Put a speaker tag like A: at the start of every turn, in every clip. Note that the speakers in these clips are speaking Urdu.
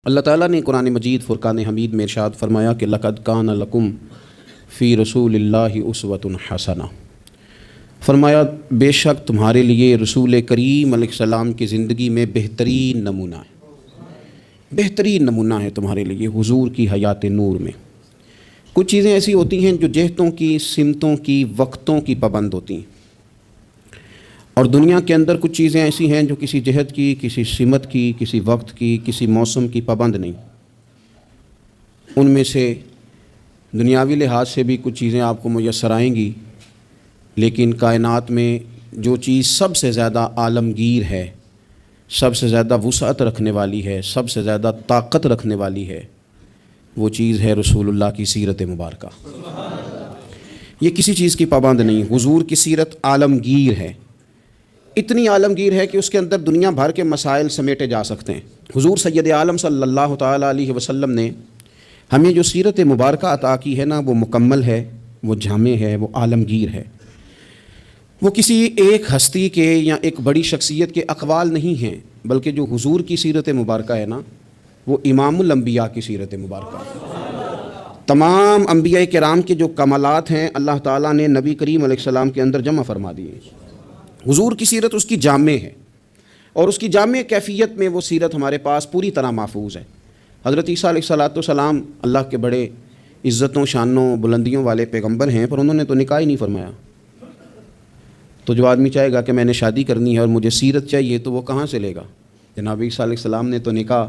A: اللہ تعالیٰ نے قرآن مجید فرقان حمید میں ارشاد فرمایا کہ لقد کان لکم فی رسول اللہ اسوۃ حسنہ، فرمایا بے شک تمہارے لیے رسول کریم علیہ السلام کی زندگی میں بہترین نمونہ ہے، بہترین نمونہ ہے تمہارے لیے حضور کی حیات نور میں۔ کچھ چیزیں ایسی ہوتی ہیں جو جہتوں کی، سمتوں کی، وقتوں کی پابند ہوتی ہیں، اور دنیا کے اندر کچھ چیزیں ایسی ہیں جو کسی جہت کی، کسی سمت کی، کسی وقت کی، کسی موسم کی پابند نہیں۔ ان میں سے دنیاوی لحاظ سے بھی کچھ چیزیں آپ کو میسر آئیں گی، لیکن کائنات میں جو چیز سب سے زیادہ عالمگیر ہے، سب سے زیادہ وسعت رکھنے والی ہے، سب سے زیادہ طاقت رکھنے والی ہے، وہ چیز ہے رسول اللہ کی سیرت مبارکہ۔ یہ کسی چیز کی پابند نہیں، حضور کی سیرت عالمگیر ہے، اتنی عالمگیر ہے کہ اس کے اندر دنیا بھر کے مسائل سمیٹے جا سکتے ہیں۔ حضور سید عالم صلی اللہ تعالیٰ علیہ وسلم نے ہمیں جو سیرت مبارکہ عطا کی ہے نا، وہ مکمل ہے، وہ جامع ہے، وہ عالمگیر ہے۔ وہ کسی ایک ہستی کے یا ایک بڑی شخصیت کے اقوال نہیں ہیں، بلکہ جو حضور کی سیرت مبارکہ ہے نا، وہ امام الانبیاء کی سیرت مبارکہ ہے۔ تمام انبیاء کرام کے جو کمالات ہیں اللہ تعالیٰ نے نبی کریم علیہ السلام کے اندر جمع فرما دیے ہیں۔ حضور کی سیرت اس کی جامع ہے، اور اس کی جامع کیفیت میں وہ سیرت ہمارے پاس پوری طرح محفوظ ہے۔ حضرت عیسیٰ علیہ السلام اللہ کے بڑے عزتوں، شانوں، بلندیوں والے پیغمبر ہیں، پر انہوں نے تو نکاح ہی نہیں فرمایا۔ تو جو آدمی چاہے گا کہ میں نے شادی کرنی ہے اور مجھے سیرت چاہیے، تو وہ کہاں سے لے گا؟ جناب عیسیٰ علیہ السلام نے تو نکاح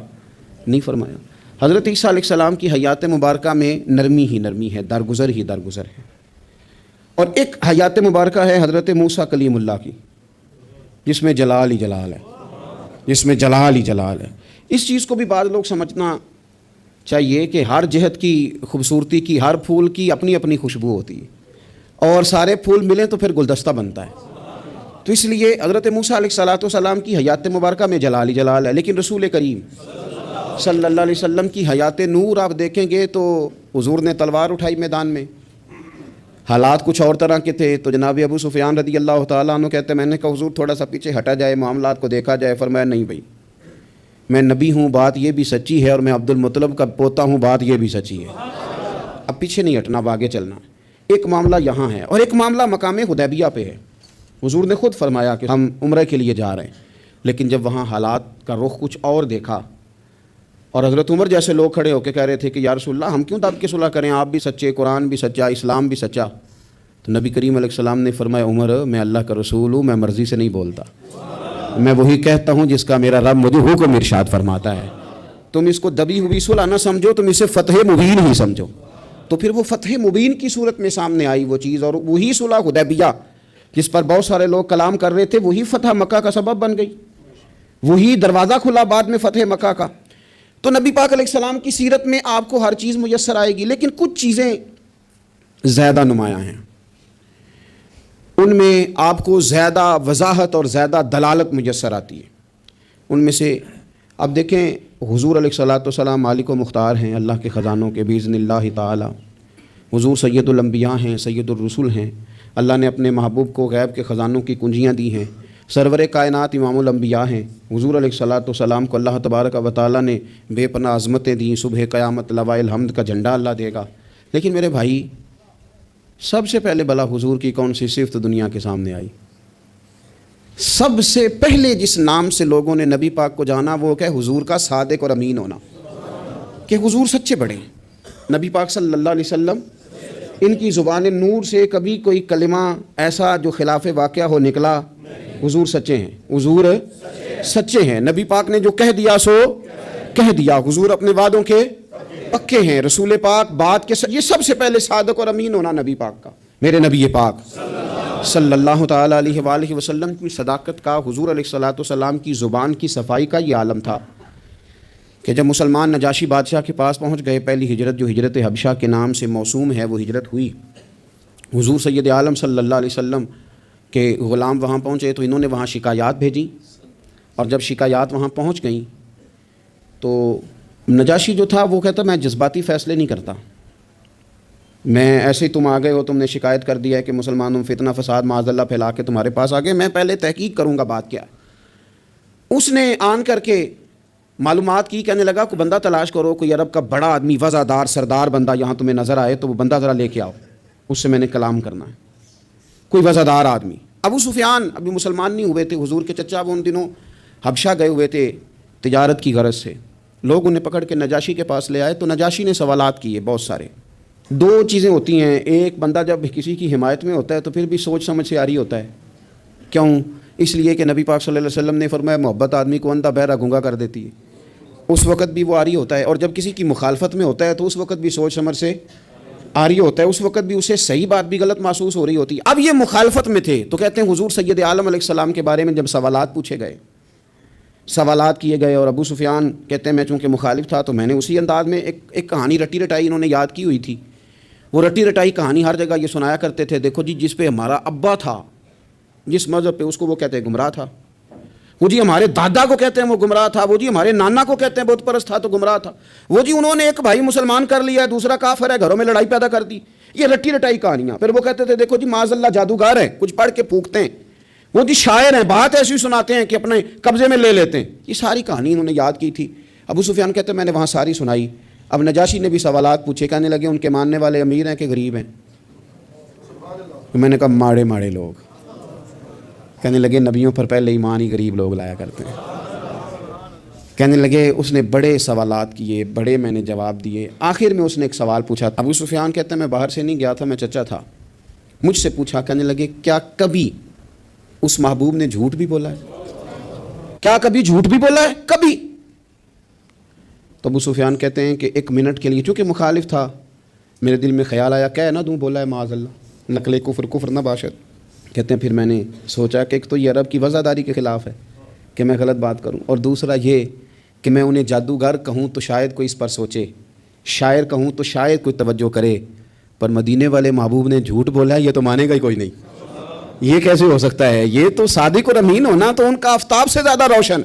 A: نہیں فرمایا۔ حضرت عیسیٰ علیہ السلام کی حیات مبارکہ میں نرمی ہی نرمی ہے، درگزر ہی درگزر ہے۔ اور ایک حیات مبارکہ ہے حضرت موسیٰ کلیم اللہ کی، جس میں جلال ہی جلال ہے، جس میں جلال ہی جلال ہے۔ اس چیز کو بھی بعض لوگ سمجھنا چاہیے کہ ہر جہت کی خوبصورتی کی، ہر پھول کی اپنی اپنی خوشبو ہوتی ہے، اور سارے پھول ملیں تو پھر گلدستہ بنتا ہے۔ تو اس لیے حضرت موسیٰ علیہ السلام کی حیات مبارکہ میں جلال ہی جلال ہے، لیکن رسول کریم صلی اللہ علیہ وسلم کی حیات نور آپ دیکھیں گے تو حضور نے تلوار اٹھائی میدان میں، حالات کچھ اور طرح کے تھے، تو جناب ابو سفیان رضی اللہ تعالیٰ عنہ کہتے ہیں میں نے کہا حضور تھوڑا سا پیچھے ہٹا جائے، معاملات کو دیکھا جائے۔ فرمایا نہیں بھائی، میں نبی ہوں، بات یہ بھی سچی ہے، اور میں عبد المطلب کا پوتا ہوں، بات یہ بھی سچی ہے۔ اب پیچھے نہیں ہٹنا، اب آگے چلنا۔ ایک معاملہ یہاں ہے، اور ایک معاملہ مقام حدیبیہ پہ ہے۔ حضور نے خود فرمایا کہ ہم عمرہ کے لیے جا رہے ہیں، لیکن جب وہاں حالات کا رخ کچھ اور دیکھا، اور حضرت عمر جیسے لوگ کھڑے ہو کے کہہ رہے تھے کہ یا رسول اللہ ہم کیوں دب کے صلح کریں، آپ بھی سچے، قرآن بھی سچا، اسلام بھی سچا۔ تو نبی کریم علیہ السلام نے فرمایا عمر میں اللہ کا رسول ہوں، میں مرضی سے نہیں بولتا، میں وہی کہتا ہوں جس کا میرا رب مجھے حکم ارشاد فرماتا ہے۔ تم اس کو دبی ہوئی صلح نہ سمجھو، تم اسے فتح مبین ہی سمجھو۔ تو پھر وہ فتح مبین کی صورت میں سامنے آئی وہ چیز، اور وہی صلح حدیبیہ جس پر بہت سارے لوگ کلام کر رہے تھے، وہی فتح مکہ کا سبب بن گئی، وہی دروازہ کھلا بعد میں فتح مکہ کا۔ تو نبی پاک علیہ السلام کی سیرت میں آپ کو ہر چیز میسر آئے گی، لیکن کچھ چیزیں زیادہ نمایاں ہیں، ان میں آپ کو زیادہ وضاحت اور زیادہ دلالت میسر آتی ہے۔ ان میں سے اب دیکھیں، حضور علیہ السلام مالک و مختار ہیں اللہ کے خزانوں کے باذن اللہ تعالی۔ حضور سید الانبیاء ہیں، سید الرسل ہیں، اللہ نے اپنے محبوب کو غیب کے خزانوں کی کنجیاں دی ہیں۔ سرور کائنات امام الانبیاء ہیں، حضور علیہ السلام کو اللہ تبارک و تعالیٰ نے بے پناہ عظمتیں دیں، صبح قیامت لوائے الحمد کا جھنڈا اللہ دے گا۔ لیکن میرے بھائی، سب سے پہلے بلا حضور کی کون سی صفت دنیا کے سامنے آئی؟ سب سے پہلے جس نام سے لوگوں نے نبی پاک کو جانا وہ کہ حضور کا صادق اور امین ہونا، کہ حضور سچے بڑے ہیں۔ نبی پاک صلی اللہ علیہ وسلم، ان کی زبان نور سے کبھی کوئی کلمہ ایسا جو خلاف واقعہ ہو نکلا؟ حضور سچے ہیں، حضور سچے ہیں۔ نبی پاک نے جو کہہ دیا سو کہہ دیا، حضور اپنے وعدوں کے پکے ہیں۔ رسول پاک بات کے یہ سب سے پہلے صادق اور امین ہونا نبی پاک کا، میرے نبی پاک صلی اللہ تعالیٰ علیہ وآلہ وسلم کی صداقت کا، حضور علیہ السلام کی زبان کی صفائی کا یہ عالم تھا کہ جب مسلمان نجاشی بادشاہ کے پاس پہنچ گئے، پہلی ہجرت جو ہجرت حبشہ کے نام سے موسوم ہے وہ ہجرت ہوئی۔ حضور سید عالم صلی اللہ علیہ وسلم کے غلام وہاں پہنچے تو انہوں نے وہاں شکایات بھیجیں، اور جب شکایات وہاں پہنچ گئیں تو نجاشی جو تھا وہ کہتا میں جذباتی فیصلے نہیں کرتا، میں ایسے ہی تم آ گئے ہو، تم نے شکایت کر دیا ہے کہ مسلمانوں فتنہ فساد معاذ اللہ پھیلا کے تمہارے پاس آ گئے، میں پہلے تحقیق کروں گا بات کیا ہے۔ اس نے آن کر کے معلومات کی، کہنے لگا کوئی بندہ تلاش کرو، کوئی عرب کا بڑا آدمی وزادار سردار بندہ یہاں تمہیں نظر آئے تو وہ بندہ ذرا لے کے آؤ، اس سے میں نے کلام کرنا ہے، کوئی وزادار آدمی۔ ابو سفیان ابھی مسلمان نہیں ہوئے تھے، حضور کے چچا وہ ان دنوں حبشہ گئے ہوئے تھے تجارت کی غرض سے، لوگ انہیں پکڑ کے نجاشی کے پاس لے آئے تو نجاشی نے سوالات کیے بہت سارے۔ دو چیزیں ہوتی ہیں، ایک بندہ جب کسی کی حمایت میں ہوتا ہے تو پھر بھی سوچ سمجھ سے آری ہوتا ہے، کیوں؟ اس لیے کہ نبی پاک صلی اللہ علیہ وسلم نے فرمایا محبت آدمی کو اندھا بہرا گونگا کر دیتی ہے، اس وقت بھی وہ آری ہوتا ہے، اور جب کسی کی مخالفت میں ہوتا ہے تو اس وقت بھی سوچ سمجھ سے آری ہوتا ہے، اس وقت بھی اسے صحیح بات بھی غلط محسوس ہو رہی ہوتی ہے۔ اب یہ مخالفت میں تھے تو کہتے ہیں حضور سید عالم علیہ السلام کے بارے میں جب سوالات پوچھے گئے، سوالات کیے گئے، اور ابو سفیان کہتے ہیں میں چونکہ مخالف تھا تو میں نے اسی انداز میں ایک کہانی رٹی رٹائی انہوں نے یاد کی ہوئی تھی، وہ رٹی رٹائی کہانی ہر جگہ یہ سنایا کرتے تھے، دیکھو جی جس پہ ہمارا ابا تھا جس مذہب پہ، اس کو وہ کہتے ہیں گمراہ تھا، وہ جی ہمارے دادا کو کہتے ہیں وہ گمراہ تھا، وہ جی ہمارے نانا کو کہتے ہیں بت پرست تھا تو گمراہ تھا، وہ جی انہوں نے ایک بھائی مسلمان کر لیا دوسرا کافر ہے، گھروں میں لڑائی پیدا کر دی، یہ رٹی رٹائی کہانیاں۔ پھر وہ کہتے تھے دیکھو جی معاذ اللہ جادوگر ہیں، کچھ پڑھ کے پھونکتے ہیں، وہ جی شاعر ہیں، بات ایسی سناتے ہیں کہ اپنے قبضے میں لے لیتے ہیں، یہ ساری کہانی انہوں نے یاد کی تھی۔ ابو سفیان کہتے ہیں میں نے وہاں ساری سنائی۔ اب نجاشی نے بھی سوالات پوچھے، کہنے لگے ان کے ماننے والے امیر ہیں کہ غریب ہیں؟ میں نے کہا ماڑے ماڑے لوگ۔ کہنے لگے نبیوں پر پہلے ایمان ہی غریب لوگ لایا کرتے ہیں۔ کہنے لگے اس نے بڑے سوالات کیے، بڑے میں نے جواب دیے، آخر میں اس نے ایک سوال پوچھا۔ ابو سفیان کہتے ہیں میں باہر سے نہیں گیا تھا، میں چچا تھا، مجھ سے پوچھا، کہنے لگے کیا کبھی اس محبوب نے جھوٹ بھی بولا ہے؟ کیا کبھی جھوٹ بھی بولا ہے؟ کبھی؟ تو ابو سفیان کہتے ہیں کہ ایک منٹ کے لیے چونکہ مخالف تھا میرے دل میں خیال آیا کہہ نہ دوں بولا ہے معاذ اللہ، نقل کفر نہ باشد۔ کہتے ہیں پھر میں نے سوچا کہ ایک تو یہ عرب کی وزاداری کے خلاف ہے کہ میں غلط بات کروں، اور دوسرا یہ کہ میں انہیں جادوگر کہوں تو شاید کوئی اس پر سوچے، شاعر کہوں تو شاید کوئی توجہ کرے، پر مدینے والے محبوب نے جھوٹ بولا ہے یہ تو مانے گا ہی کوئی نہیں، یہ کیسے ہو سکتا ہے؟ یہ تو صادق اور امین ہونا تو ان کا آفتاب سے زیادہ روشن،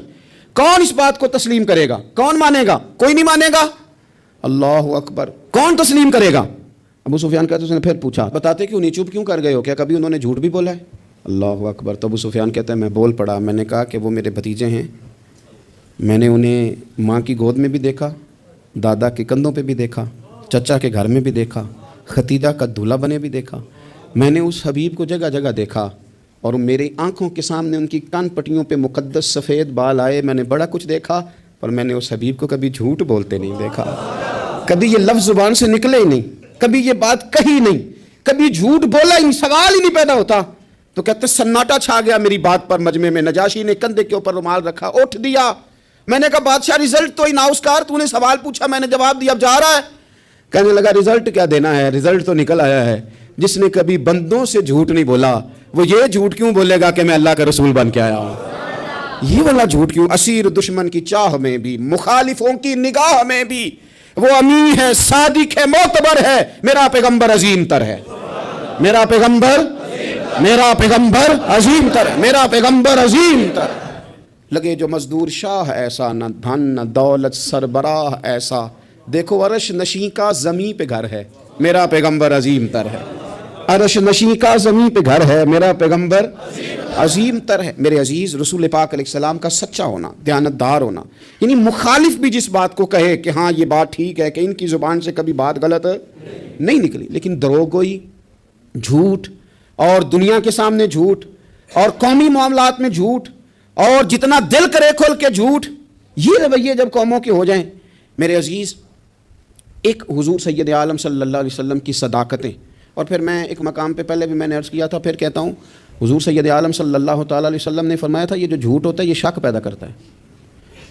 A: کون اس بات کو تسلیم کرے گا؟ کون مانے گا؟ کوئی نہیں مانے گا۔ اللہ اکبر، کون تسلیم کرے گا؟ ابو سفیان کہتے ہیں اس نے پھر پوچھا بتاتے کیوں نہیں، چپ کیوں کر گئے ہو، کیا کبھی انہوں نے جھوٹ بھی بولا ہے؟ اللہ اکبر۔ تو ابو سفیان کہتے ہیں میں بول پڑا، میں نے کہا کہ وہ میرے بھتیجے ہیں، میں نے انہیں ماں کی گود میں بھی دیکھا، دادا کے کندھوں پہ بھی دیکھا، چچا کے گھر میں بھی دیکھا، ختیجہ کا دولہا بنے بھی دیکھا، میں نے اس حبیب کو جگہ جگہ دیکھا، اور میری آنکھوں کے سامنے ان کی کان پٹیوں پہ مقدس سفید بال آئے، میں نے بڑا کچھ دیکھا، پر میں نے اس حبیب کو کبھی جھوٹ بولتے نہیں دیکھا، کبھی یہ لفظ زبان سے نکلے ہی نہیں، کبھی یہ بات کہی نہیں، کبھی جھوٹ بولا ہی، سوال ہی نہیں پیدا ہوتا۔ تو کہتے سناٹا چھا گیا میری بات پر مجمع میں، نجاشی نے کندھے کے اوپر رومال رکھا، اٹھ دیا، میں نے کہا بادشاہ رزلٹ تو ہی ناؤسکار، تو نے سوال پوچھا میں نے جواب دیا، اب جا رہا ہے؟ کہنے لگا رزلٹ کیا دینا ہے، رزلٹ تو نکل آیا ہے، جس نے کبھی بندوں سے جھوٹ نہیں بولا وہ یہ جھوٹ کیوں بولے گا کہ میں اللہ کا رسول بن کے آیا ہوں؟ یہ والا جھوٹ کیوں؟ اسیر دشمن کی چاہ میں بھی، مخالفوں کی نگاہ میں بھی وہ امین ہے، صادق ہے، معتبر ہے، میرا پیغمبر عظیم تر ہے، میرا پیغمبر عظیم تر ہے، میرا پیغمبر عظیم تر ہے۔ لگے جو مزدور شاہ ایسا، نہ دھن نہ دولت سربراہ ایسا، دیکھو عرش نشیں کا زمیں پہ گھر ہے، میرا پیغمبر عظیم تر ہے، عرش نشیں کا زمیں پہ گھر ہے، میرا پیغمبر عظیم تر ہے۔ میرے عزیز، رسول پاک علیہ السلام کا سچا ہونا، دیانتدار ہونا، یعنی مخالف بھی جس بات کو کہے کہ ہاں یہ بات ٹھیک ہے، کہ ان کی زبان سے کبھی بات غلط نہیں نکلی، لیکن دروغگوئی، جھوٹ، اور دنیا کے سامنے جھوٹ، اور قومی معاملات میں جھوٹ، اور جتنا دل کرے کھل کے جھوٹ، یہ رویے جب قوموں کے ہو جائیں، میرے عزیز، ایک حضور سید عالم صلی اللہ علیہ وسلم کی صداقتیں، اور پھر میں ایک مقام پہ پہلے بھی میں نے عرض کیا تھا، پھر کہتا ہوں، حضور سید عالم صلی اللہ تعالیٰ علیہ وسلم نے فرمایا تھا یہ جو جھوٹ ہوتا ہے یہ شک پیدا کرتا ہے،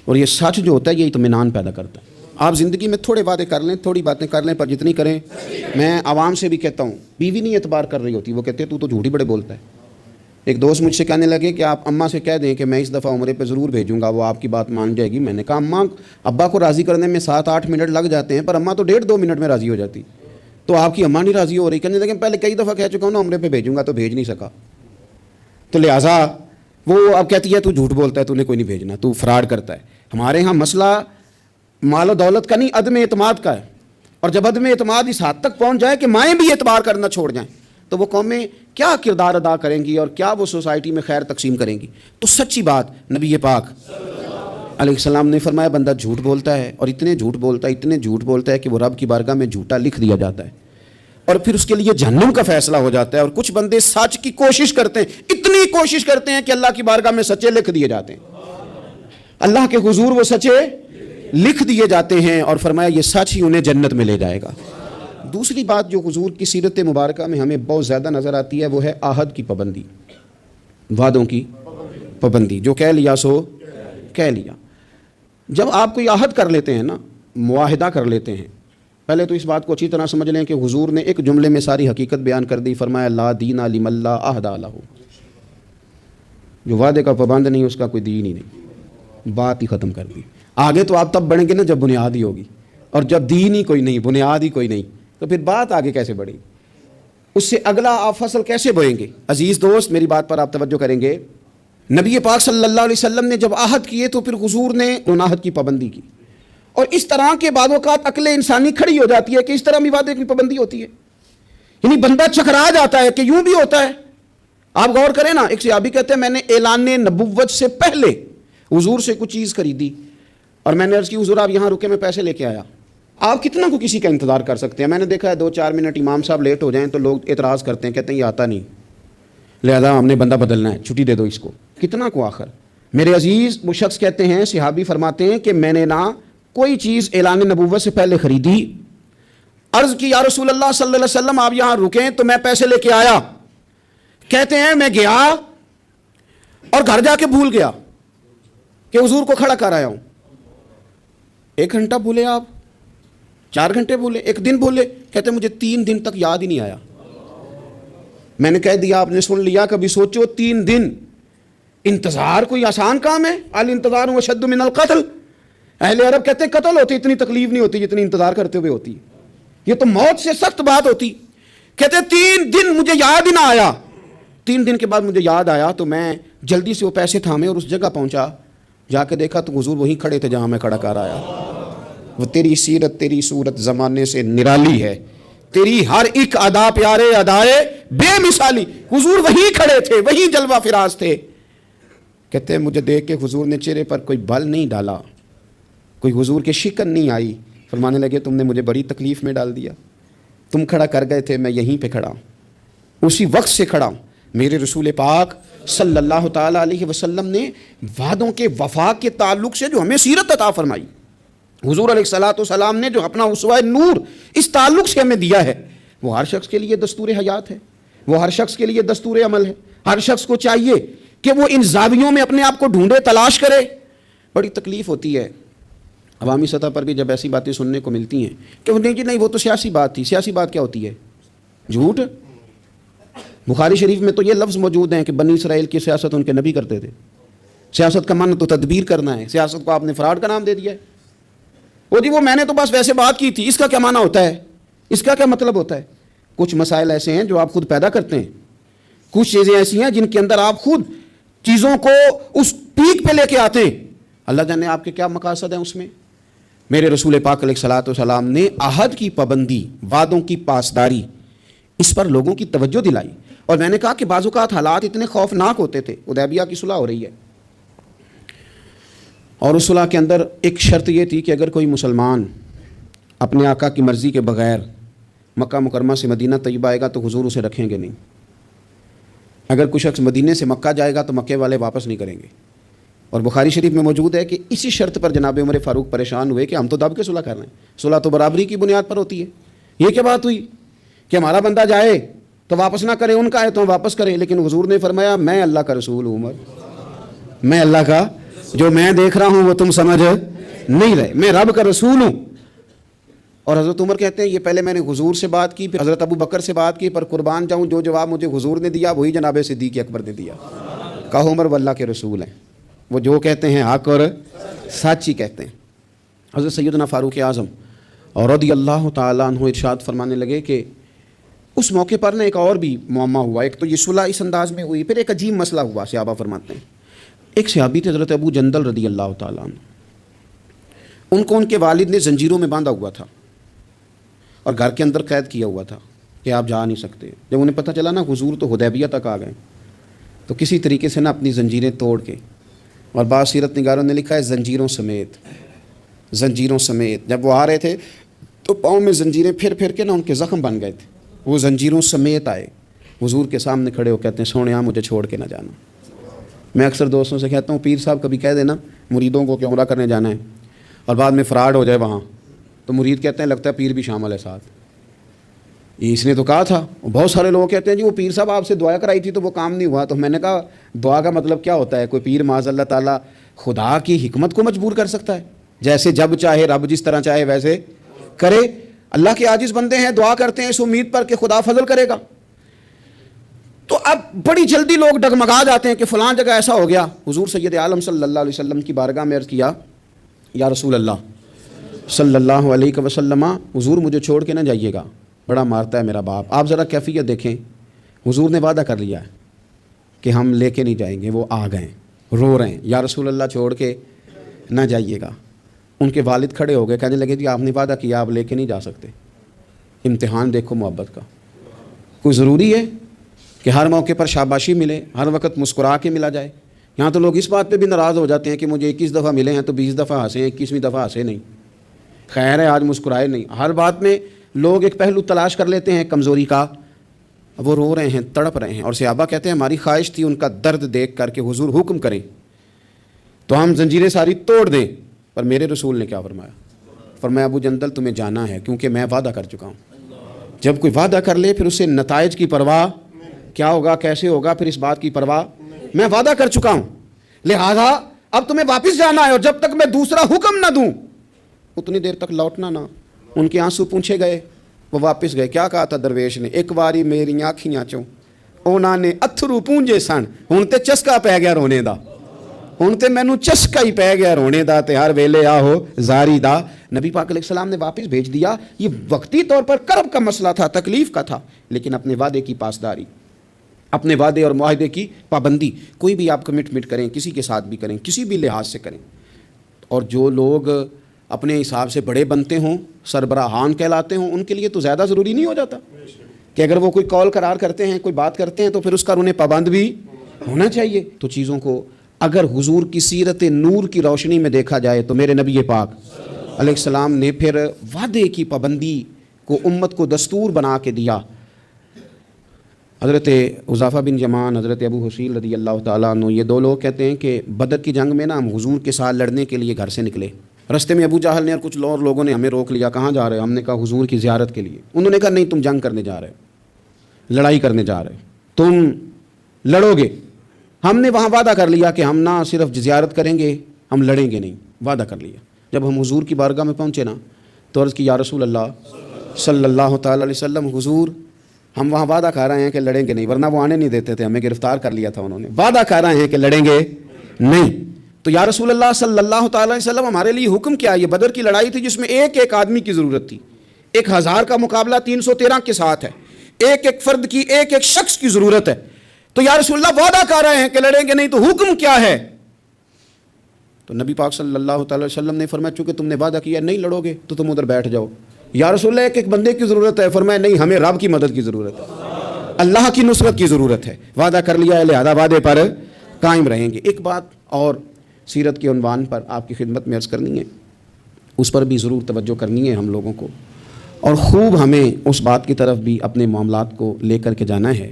A: اور یہ سچ جو ہوتا ہے یہ اطمینان پیدا کرتا ہے۔ آپ زندگی میں تھوڑے وعدے کر لیں، تھوڑی باتیں کر لیں، پر جتنی کریں، میں عوام سے بھی کہتا ہوں، بیوی نہیں اعتبار کر رہی ہوتی، وہ کہتے ہیں تو جھوٹ ہی بڑے بولتا ہے۔ ایک دوست مجھ سے کہنے لگے کہ آپ اماں سے کہہ دیں کہ میں اس دفعہ عمرے پہ ضرور بھیجوں گا، وہ آپ کی بات مان جائے گی۔ میں نے کہا اماں ابا کو راضی کرنے میں 7-8 منٹ لگ جاتے ہیں، پر اماں تو 1.5-2 منٹ میں راضی ہو جاتی، تو آپ کی اماں نہیں راضی ہو رہی۔ کہنے لگے پہلے کئی دفعہ کہہ چکا ہوں نا عمرے پہ بھیجوں گا، تو بھیج نہیں سکا، تو لہٰذا وہ اب کہتی ہے تو جھوٹ بولتا ہے، تو نے کوئی نہیں بھیجنا، تو فراڈ کرتا ہے۔ ہمارے ہاں مسئلہ مال و دولت کا نہیں، عدم اعتماد کا ہے، اور جب عدم اعتماد اس حد تک پہنچ جائے کہ مائیں بھی اعتبار کرنا چھوڑ جائیں، تو وہ قومیں کیا کردار ادا کریں گی، اور کیا وہ سوسائٹی میں خیر تقسیم کریں گی؟ تو سچی بات، نبی پاک علیہ السلام نے فرمایا بندہ جھوٹ بولتا ہے اور اتنے جھوٹ بولتا ہے کہ وہ رب کی بارگاہ میں جھوٹا لکھ دیا جاتا ہے اور پھر اس کے لیے جہنم کا فیصلہ ہو جاتا ہے. اور کچھ بندے سچ کی کوشش کرتے ہیں، اتنی کوشش کرتے ہیں کہ اللہ کی بارگاہ میں سچے لکھ دیے جاتے ہیں، اللہ کے حضور وہ سچے لکھ دیے جاتے ہیں اور فرمایا یہ سچ ہی انہیں جنت میں لے جائے گا. دوسری بات جو حضور کی سیرت مبارکہ میں ہمیں بہت زیادہ نظر آتی ہے وہ ہے عہد کی پابندی، وعدوں کی پابندی. جو کہہ لیا سو کہہ لیا. جب آپ کوئی عہد کر لیتے ہیں نا، معاہدہ کر لیتے ہیں، پہلے تو اس بات کو اچھی طرح سمجھ لیں کہ حضور نے ایک جملے میں ساری حقیقت بیان کر دی. فرمایا لا دین لمن لا عہد لہ، جو وعدے کا پابند نہیں اس کا کوئی دین ہی نہیں. بات ہی ختم کر دی. آگے تو آپ تب بڑھیں گے نا جب بنیاد ہی ہوگی، اور جب دین ہی کوئی نہیں، بنیاد ہی کوئی نہیں، تو پھر بات آگے کیسے بڑھے گی؟ اس سے اگلا آپ فصل کیسے بوئیں گے؟ عزیز دوست میری بات پر آپ توجہ کریں گے. نبی پاک صلی اللہ علیہ وسلم نے جب عہد کیے تو پھر حضور نے ان عہد کی پابندی کی. اور اس طرح کے بعض اوقات عقل انسانی کھڑی ہو جاتی ہے کہ اس طرح بھی وعدے کی پابندی ہوتی ہے، یعنی بندہ چکرا جاتا ہے کہ یوں بھی ہوتا ہے. آپ غور کریں نا، ایک صحابی کہتے ہیں میں نے اعلان نبوت سے پہلے حضور سے کچھ چیز خریدی اور میں نے عرض کی حضور آپ یہاں رکے میں پیسے لے کے آیا. آپ کتنا کو کسی کا انتظار کر سکتے ہیں؟ میں نے دیکھا ہے 2-4 منٹ امام صاحب لیٹ ہو جائیں تو لوگ اعتراض کرتے ہیں، کہتے ہیں یہ آتا نہیں، لہذا ہم نے بندہ بدلنا ہے، چھٹی دے دو اس کو. کتنا کو آخر؟ میرے عزیز وہ شخص کہتے ہیں، صحابی فرماتے ہیں کہ میں نے نہ کوئی چیز اعلان نبوت سے پہلے خریدی، عرض کی یا رسول اللہ صلی اللہ علیہ وسلم آپ یہاں رکیں تو میں پیسے لے کے آیا. کہتے ہیں میں گیا اور گھر جا کے بھول گیا کہ حضور کو کھڑا کر آیا ہوں. 1 گھنٹہ بھولے آپ، 4 گھنٹے بھولے، 1 دن بھولے. کہتے ہیں مجھے 3 دن تک یاد ہی نہیں آیا. میں نے کہہ دیا آپ نے سن لیا، کبھی سوچو 3 دن انتظار کوئی آسان کام ہے؟ الانتظار اشد من القتل. اہل عرب کہتے ہیں قتل ہوتی اتنی تکلیف نہیں ہوتی جتنی انتظار کرتے ہوئے ہوتی، یہ تو موت سے سخت بات ہوتی. کہتے 3 دن مجھے یاد ہی نہ آیا. 3 دن کے بعد مجھے یاد آیا تو میں جلدی سے وہ پیسے تھامے اور اس جگہ پہنچا. جا کے دیکھا تو حضور وہیں کھڑے تھے جہاں میں کھڑا کر آیا. وہ تیری سیرت تیری صورت زمانے سے نرالی ہے، تیری ہر ایک ادا پیارے ادائے بے مثالی. حضور وہیں کھڑے تھے، وہیں جلوہ فراز تھے. کہتے ہیں مجھے دیکھ کے حضور نے چہرے پر کوئی بل نہیں ڈالا، کوئی حضور کے شکن نہیں آئی. فرمانے لگے تم نے مجھے بڑی تکلیف میں ڈال دیا، تم کھڑا کر گئے تھے، میں یہیں پہ کھڑا ہوں، اسی وقت سے کھڑا ہوں. میرے رسول پاک صلی اللہ تعالیٰ علیہ وسلم نے وعدوں کے وفا کے تعلق سے جو ہمیں سیرت عطا فرمائی، حضور علیہ الصلوۃ والسلام نے جو اپنا اسوہ نور اس تعلق سے ہمیں دیا ہے، وہ ہر شخص کے لیے دستور حیات ہے، وہ ہر شخص کے لیے دستور عمل ہے. ہر شخص کو چاہیے کہ وہ ان زاویوں میں اپنے آپ کو ڈھونڈے، تلاش کرے. بڑی تکلیف ہوتی ہے عوامی سطح پر بھی جب ایسی باتیں سننے کو ملتی ہیں کہ نہیں جی نہیں وہ تو سیاسی بات تھی. سیاسی بات کیا ہوتی ہے؟ جھوٹ. بخاری شریف میں تو یہ لفظ موجود ہیں کہ بنی اسرائیل کی سیاست ان کے نبی کرتے تھے. سیاست کا معنی تو تدبیر کرنا ہے، سیاست کو آپ نے فراڈ کا نام دے دیا ہے. وہ جی وہ میں نے تو بس ویسے بات کی تھی، اس کا کیا معنی ہوتا ہے؟ اس کا کیا مطلب ہوتا ہے؟ کچھ مسائل ایسے ہیں جو آپ خود پیدا کرتے ہیں، کچھ چیزیں ایسی ہیں جن کے اندر آپ خود چیزوں کو اس پیک پہ لے کے آتے ہیں. اللہ جانے آپ کے کیا مقاصد ہیں اس میں. میرے رسول پاک علیہ الصلوۃ والسلام نے عہد کی پابندی، وعدوں کی پاسداری، اس پر لوگوں کی توجہ دلائی. اور میں نے کہا کہ بعض اوقات حالات اتنے خوفناک ہوتے تھے. حدیبیہ کی صلح ہو رہی ہے اور اس صلح کے اندر ایک شرط یہ تھی کہ اگر کوئی مسلمان اپنے آقا کی مرضی کے بغیر مکہ مکرمہ سے مدینہ طیبہ آئے گا تو حضور اسے رکھیں گے نہیں. اگر کوئی شخص مدینے سے مکہ جائے گا تو مکے والے واپس نہیں کریں گے. اور بخاری شریف میں موجود ہے کہ اسی شرط پر جناب عمر فاروق پریشان ہوئے کہ ہم تو دب کے صلح کر رہے ہیں، صلح تو برابری کی بنیاد پر ہوتی ہے. یہ کیا بات ہوئی کہ ہمارا بندہ جائے تو واپس نہ کرے، ان کا ہے تو ہم واپس کریں. لیکن حضور نے فرمایا میں اللہ کا رسول ہوں، عمر میں اللہ کا، جو میں دیکھ رہا ہوں وہ تم سمجھ نہیں رہے، میں رب کا رسول ہوں. اور حضرت عمر کہتے ہیں یہ پہلے میں نے حضور سے بات کی، پھر حضرت ابو بکر سے بات کی، پر قربان جاؤں جو جواب مجھے حضور نے دیا وہی جناب صدیق اکبر نے دیا. کہو عمر وہ اللہ کے رسول ہیں، وہ جو کہتے ہیں حق اور سچ ہی کہتے ہیں. حضرت سیدنا فاروق اعظم اور رضی اللہ تعالیٰ عنہ ارشاد فرمانے لگے کہ اس موقع پر ایک اور بھی معمہ ہوا. ایک تو یہ صلح اس انداز میں ہوئی، پھر ایک عجیب مسئلہ ہوا. صحابہ فرماتے ہیں ایک صحابی تھے حضرت ابو جندل رضی اللہ تعالیٰ عنہ، ان کو ان کے والد نے زنجیروں میں باندھا ہوا تھا اور گھر کے اندر قید کیا ہوا تھا کہ آپ جا نہیں سکتے. جب انہیں پتہ چلا نا حضور تو حدیبیہ تک آ گئے تو کسی طریقے سے نا اپنی زنجیریں توڑ کے اور بعض سیرت نگاروں نے لکھا ہے زنجیروں سمیت، زنجیروں سمیت۔ جب وہ آ رہے تھے تو پاؤں میں زنجیریں پھر پھر کے نا ان کے زخم بن گئے تھے، وہ زنجیروں سمیت آئے، حضور کے سامنے کھڑے ہو کہتے ہیں سونیا مجھے چھوڑ کے نہ جانا۔ میں اکثر دوستوں سے کہتا ہوں پیر صاحب کبھی کہہ دینا مریدوں کو کہ عمرہ کرنے جانا ہے اور بعد میں فراڈ ہو جائے وہاں، تو مرید کہتے ہیں لگتا ہے پیر بھی شامل ہے ساتھ، اس نے تو کہا تھا۔ بہت سارے لوگ کہتے ہیں جی وہ پیر صاحب آپ سے دعا کرائی تھی تو وہ کام نہیں ہوا، تو میں نے کہا دعا کا مطلب کیا ہوتا ہے؟ کوئی پیر معاذ اللہ تعالیٰ خدا کی حکمت کو مجبور کر سکتا ہے؟ جیسے جب چاہے رب جس طرح چاہے ویسے کرے۔ اللہ کے عاجز بندے ہیں، دعا کرتے ہیں اس امید پر کہ خدا فضل کرے گا۔ تو اب بڑی جلدی لوگ ڈگمگا جاتے ہیں کہ فلاں جگہ ایسا ہو گیا۔ حضور سید عالم صلی اللہ علیہ وسلم کی بارگاہ میں عرض کیا یا رسول اللہ صلی اللہ علیہ وسلم، حضور مجھے چھوڑ کے نہ جائیے گا، بڑا مارتا ہے میرا باپ۔ آپ ذرا کیفیت دیکھیں، حضور نے وعدہ کر لیا ہے کہ ہم لے کے نہیں جائیں گے، وہ آ گئے رو رہے ہیں یا رسول اللہ چھوڑ کے نہ جائیے گا۔ ان کے والد کھڑے ہو گئے، کہنے لگے جی آپ نے وعدہ کیا آپ لے کے نہیں جا سکتے۔ امتحان دیکھو محبت کا، کوئی ضروری ہے کہ ہر موقع پر شاباشی ملے، ہر وقت مسکرا کے ملا جائے؟ یہاں تو لوگ اس بات پہ بھی ناراض ہو جاتے ہیں کہ مجھے 21 دفعہ ملے ہیں تو 20 دفعہ ہنسے، 21ویں دفعہ ہنسے نہیں، خیر ہے آج مسکرائے نہیں۔ ہر بات میں لوگ ایک پہلو تلاش کر لیتے ہیں کمزوری کا۔ وہ رو رہے ہیں، تڑپ رہے ہیں، اور صحابہ کہتے ہیں ہماری خواہش تھی ان کا درد دیکھ کر کے حضور حکم کریں تو ہم زنجیریں ساری توڑ دیں، پر میرے رسول نے کیا فرمایا؟ فرمایا ابو جندل تمہیں جانا ہے کیونکہ میں وعدہ کر چکا ہوں۔ جب کوئی وعدہ کر لے پھر اسے نتائج کی پرواہ، کیا ہوگا کیسے ہوگا، پھر اس بات کی پرواہ، میں وعدہ کر چکا ہوں، لہذا اب تمہیں واپس جانا ہے، اور جب تک میں دوسرا حکم نہ دوں اتنی دیر تک لوٹنا نہ۔ ان کے آنسو پونچھے گئے، وہ واپس گئے۔ کیا کہا تھا درویش نے؟ ایک باری میری آنکھیاں چوں انہوں نے اتھرو پونجے سن، ہن تے چسکا پی گیا رونے دا، ہن تے مینوں چسکا ہی پی گیا رونے دا، تے ہر ویلے آہو زاری دا۔ نبی پاک علیہ السلام نے واپس بھیج دیا۔ یہ وقتی طور پر کرب کا مسئلہ تھا، تکلیف کا تھا، لیکن اپنے وعدے کی پاسداری، اپنے وعدے اور معاہدے کی پابندی۔ کوئی بھی آپ کمٹمنٹ کریں، کسی کے ساتھ بھی کریں، کسی بھی لحاظ سے کریں، اور جو لوگ اپنے حساب سے بڑے بنتے ہوں، سربراہان کہلاتے ہوں، ان کے لیے تو زیادہ ضروری نہیں ہو جاتا کہ اگر وہ کوئی کال قرار کرتے ہیں، کوئی بات کرتے ہیں، تو پھر اس کا انہیں پابند بھی ہونا چاہیے۔ تو چیزوں کو اگر حضور کی سیرت نور کی روشنی میں دیکھا جائے تو میرے نبی پاک علیہ السلام نے پھر وعدے کی پابندی کو امت کو دستور بنا کے دیا۔ حضرت حذیفہ بن یمان، حضرت ابو حسین رضی اللہ تعالیٰ عنہ، یہ دو لوگ کہتے ہیں کہ بدر کی جنگ میں نا ہم حضور کے ساتھ لڑنے کے لیے گھر سے نکلے، رستے میں ابو جہل نے اور کچھ اور لوگوں نے ہمیں روک لیا، کہاں جا رہے ہو؟ ہم نے کہا حضور کی زیارت کے لیے۔ انہوں نے کہا نہیں تم جنگ کرنے جا رہے ہو، لڑائی کرنے جا رہے ہو، تم لڑو گے۔ ہم نے وہاں وعدہ کر لیا کہ ہم نہ صرف زیارت کریں گے، ہم لڑیں گے نہیں، وعدہ کر لیا۔ جب ہم حضور کی بارگاہ میں پہنچے نا تو عرض کی یا رسول اللہ صلی اللہ تعالیٰ علیہ وسلم، حضور ہم وہاں وعدہ کر رہے ہیں کہ لڑیں گے نہیں، ورنہ وہ آنے نہیں دیتے تھے، ہمیں گرفتار کر لیا تھا انہوں نے، وعدہ کر رہے ہیں کہ لڑیں گے نہیں۔ تو یا رسول اللہ صلی اللہ تعالیٰ علیہ وسلم ہمارے لیے حکم کیا؟ یہ بدر کی لڑائی تھی جس میں ایک ایک آدمی کی ضرورت تھی، 1000 کا مقابلہ 313 کے ساتھ ہے، ایک ایک فرد کی، ایک ایک شخص کی ضرورت ہے۔ تو یا رسول اللہ وعدہ کر رہے ہیں کہ لڑیں گے نہیں، تو حکم کیا ہے؟ تو نبی پاک صلی اللہ تعالیٰ علیہ وسلم نے فرمایا چونکہ تم نے وعدہ کیا نہیں لڑو گے تو تم ادھر بیٹھ جاؤ۔ یا رسول اللہ ایک ایک بندے کی ضرورت ہے، فرمایا نہیں ہمیں رب کی مدد کی ضرورت ہے، اللہ کی نصرت کی ضرورت ہے، وعدہ کر لیا ہے لہذا وعدے پر قائم رہیں گے۔ ایک بات اور سیرت کے عنوان پر آپ کی خدمت میں عرض کرنی ہے، اس پر بھی ضرور توجہ کرنی ہے ہم لوگوں کو، اور خوب ہمیں اس بات کی طرف بھی اپنے معاملات کو لے کر کے جانا ہے۔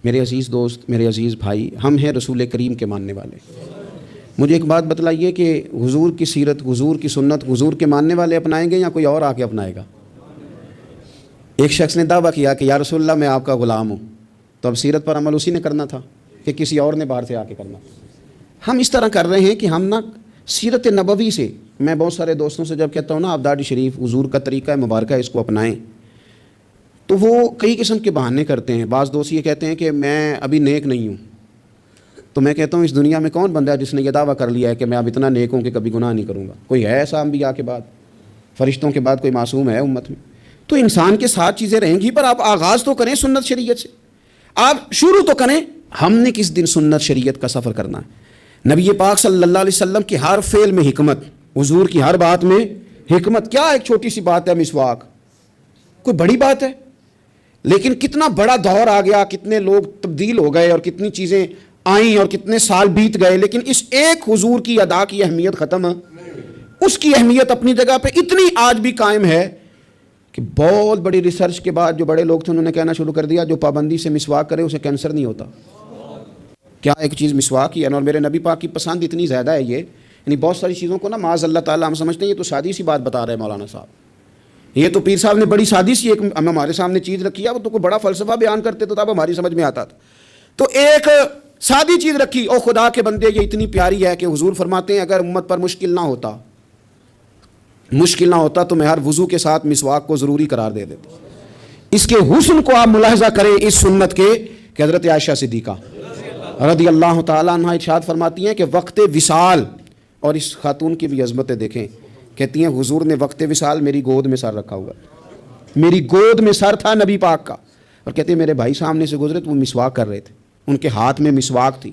A: میرے عزیز دوست، میرے عزیز بھائی، ہم ہیں رسول کریم کے ماننے والے۔ مجھے ایک بات بتلائیے کہ حضور کی سیرت، حضور کی سنت حضور کے ماننے والے اپنائیں گے یا کوئی اور آ کے اپنائے گا؟ ایک شخص نے دعویٰ کیا کہ یا رسول اللہ میں آپ کا غلام ہوں، تو اب سیرت پر عمل اسی نے کرنا تھا کہ کسی اور نے باہر سے آ کے کرنا؟ ہم اس طرح کر رہے ہیں کہ ہم نا سیرت نبوی سے، میں بہت سارے دوستوں سے جب کہتا ہوں نا آپ داڑھی شریف حضور کا طریقہ مبارکہ ہے اس کو اپنائیں، تو وہ کئی قسم کے بہانے کرتے ہیں۔ بعض دوست یہ کہتے ہیں کہ میں ابھی نیک نہیں ہوں، تو میں کہتا ہوں اس دنیا میں کون بندہ ہے جس نے یہ دعویٰ کر لیا ہے کہ میں اب اتنا نیک ہوں کہ کبھی گناہ نہیں کروں گا؟ کوئی ہے ایسا انبیاء کے بعد، فرشتوں کے بعد کوئی معصوم ہے امت میں؟ تو انسان کے ساتھ چیزیں رہیں گی، پر آپ آغاز تو کریں سنت شریعت سے، آپ شروع تو کریں۔ ہم نے کس دن سنت شریعت کا سفر کرنا ہے؟ نبی پاک صلی اللہ علیہ وسلم کی ہر فعل میں حکمت، حضور کی ہر بات میں حکمت۔ کیا ایک چھوٹی سی بات ہے مسواک، کوئی بڑی بات ہے؟ لیکن کتنا بڑا دور آ گیا، کتنے لوگ تبدیل ہو گئے اور کتنی چیزیں آئیں اور کتنے سال بیت گئے، لیکن اس ایک حضور کی ادا کی اہمیت ختم ہے؟ اس کی اہمیت اپنی جگہ پہ اتنی آج بھی قائم ہے کہ بہت بڑی ریسرچ کے بعد جو بڑے لوگ تھے انہوں نے کہنا شروع کر دیا جو پابندی سے مسواک کرے اسے کینسر نہیں ہوتا۔ کیا ایک چیز مسواک ہی ہے، اور میرے نبی پاک کی پسند اتنی زیادہ ہے یہ، یعنی بہت ساری چیزوں کو نا معاذ اللہ تعالیٰ ہم سمجھتے ہیں یہ تو سادی سی بات بتا رہے ہیں مولانا صاحب، یہ تو پیر صاحب نے بڑی سادی سی ایک ہمارے سامنے چیز رکھی ہے، وہ تو کوئی بڑا فلسفہ بیان کرتے تو تب ہماری سمجھ میں آتا تھا، تو ایک سادی چیز رکھی، او خدا کے بندے یہ اتنی پیاری ہے کہ حضور فرماتے ہیں اگر امت پر مشکل نہ ہوتا تو میں ہر وضو کے ساتھ مسواک کو ضروری قرار دے دیتا۔ اس کے حسن کو آپ ملاحظہ کریں اس سنت کے کہ حضرت عائشہ صدیقہ رضی اللہ تعالیٰ عنہ ارشاد فرماتی ہیں کہ وقت وصال، اور اس خاتون کی بھی عظمتیں دیکھیں، کہتی ہیں حضور نے وقت وصال میری گود میں سر رکھا ہوا، میری گود میں سر تھا نبی پاک کا، اور کہتے ہیں میرے بھائی سامنے سے گزرے تو وہ مسواک کر رہے تھے، ان کے ہاتھ میں مسواک تھی،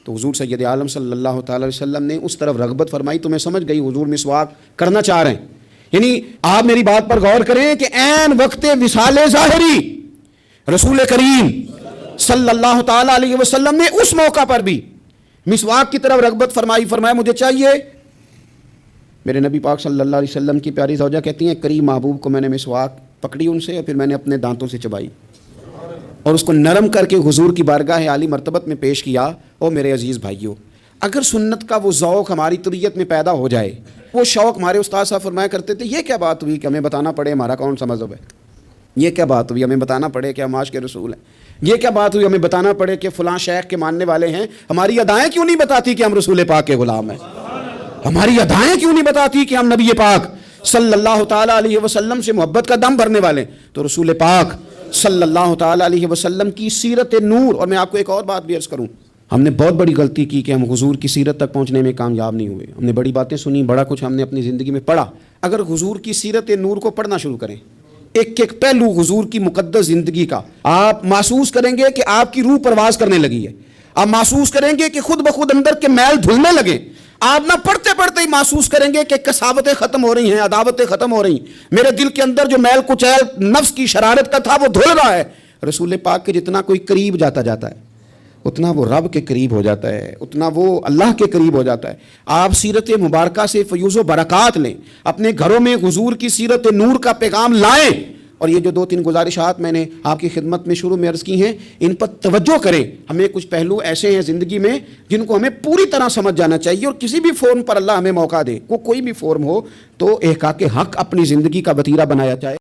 A: تو حضور سید عالم صلی اللہ تعالی علیہ وسلم نے اس طرف رغبت فرمائی، تو میں سمجھ گئی حضور مسواک کرنا چاہ رہے ہیں۔ یعنی آپ میری بات پر غور کریں کہ عین وقت وصال ظاہری رسول کریم صلی اللہ تعالی علیہ وسلم نے اس موقع پر بھی مسواک کی طرف رغبت فرمایا مجھے چاہیے۔ میرے نبی پاک صلی اللہ علیہ وسلم کی پیاری زوجہ کہتی ہیں کریم محبوب کو میں نے مسواک پکڑی ان سے، اور پھر میں نے اپنے دانتوں سے چبائی اور اس کو نرم کر کے حضور کی بارگاہ عالی مرتبت میں پیش کیا۔ او میرے عزیز بھائیوں، اگر سنت کا وہ ذوق ہماری طبیعت میں پیدا ہو جائے، وہ شوق ہمارے استاد صاحب فرمایا کرتے تھے یہ کیا بات ہوئی کہ ہمیں بتانا پڑے ہمارا کون سا مذہب ہے، یہ کیا بات ہوئی ہمیں بتانا پڑے کہ ہم عاشق کے رسول ہیں، یہ کیا بات ہوئی ہمیں بتانا پڑے کہ فلاں شیخ کے ماننے والے ہیں، ہماری ادائیں کیوں نہیں بتاتی کہ ہم رسول پاک کے غلام ہیں، ہماری ادائیں کیوں نہیں بتاتی کہ ہم نبی پاک صلی اللہ تعالی علیہ وسلم سے محبت کا دم بھرنے والے ہیں۔ تو رسول پاک صلی اللہ تعالی علیہ وسلم کی سیرت نور، اور میں آپ کو ایک اور بات بھی عرض کروں، ہم نے بہت بڑی غلطی کی کہ ہم حضور کی سیرت تک پہنچنے میں کامیاب نہیں ہوئے، ہم نے بڑی باتیں سنی، بڑا کچھ ہم نے اپنی زندگی میں پڑھا، اگر حضور کی سیرت نور کو پڑھنا شروع کریں، ایک ایک پہلو حضور کی مقدس زندگی کا، آپ محسوس کریں گے کہ آپ کی روح پرواز کرنے لگی ہے، آپ محسوس کریں گے کہ خود بخود اندر کے میل دھلنے لگے، آپ نہ پڑھتے پڑھتے ہی محسوس کریں گے کہ کساوتیں ختم ہو رہی ہیں، عداوتیں ختم ہو رہی ہیں، میرے دل کے اندر جو میل کچیل نفس کی شرارت کا تھا وہ دھل رہا ہے۔ رسول پاک کے جتنا کوئی قریب جاتا ہے اتنا وہ رب کے قریب ہو جاتا ہے، اتنا وہ اللہ کے قریب ہو جاتا ہے۔ آپ سیرت مبارکہ سے فیوز و برکات لیں، اپنے گھروں میں حضور کی سیرت نور کا پیغام لائیں، اور یہ جو 2-3 گزارشات میں نے آپ کی خدمت میں شروع میں عرض کی ہیں ان پر توجہ کریں۔ ہمیں کچھ پہلو ایسے ہیں زندگی میں جن کو ہمیں پوری طرح سمجھ جانا چاہیے، اور کسی بھی فورم پر اللہ ہمیں موقع دے، کوئی بھی فورم ہو تو احقاق حق اپنی زندگی کا وتیرہ بنایا جائے۔